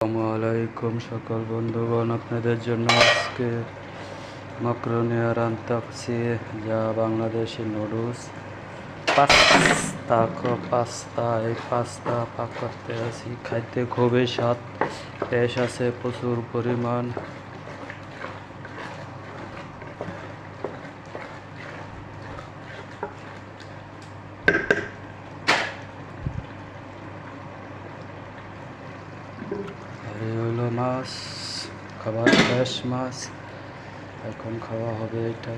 আসসালামু আলাইকুম সকল বন্ধুগণ, আপনাদের জন্য আজকে মাকরোনি রান্তাছি, যা বাংলাদেশি নুডলস পাস্তা। এই পাস্তা পাক করতে আছি। খাইতে খুবই স্বাদ, টেস্ট আছে প্রচুর পরিমাণ। আর এই হলো মাছ, খাবার শেষ মাছ, এখন খাওয়া হবে এটা।